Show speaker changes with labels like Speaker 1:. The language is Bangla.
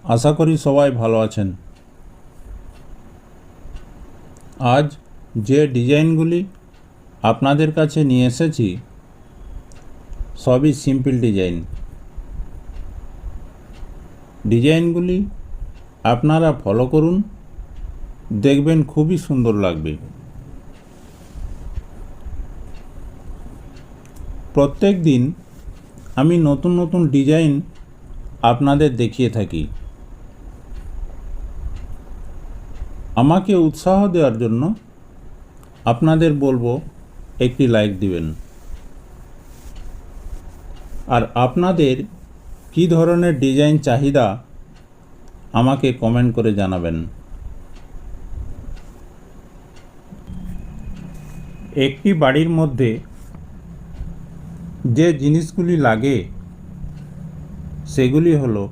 Speaker 1: আশা করি সবাই ভালো আছেন। আজ যে ডিজাইনগুলি আপনাদের কাছে নিয়ে এসেছি সবই সিম্পল ডিজাইনগুলি আপনারা ফলো করুন, দেখবেন খুবই সুন্দর লাগবে। প্রত্যেক দিন আমি নতুন নতুন ডিজাইন আপনাদের দেখিয়ে থাকি। আমাকে উৎসাহ দেওয়ার জন্য আপনাদের বলবো একটি লাইক দিবেন, আর আপনাদের কী ধরনের ডিজাইন চাহিদা আমাকে কমেন্ট করে জানাবেন। একটি বাড়ির মধ্যে যে জিনিসগুলি লাগে সেগুলি হলো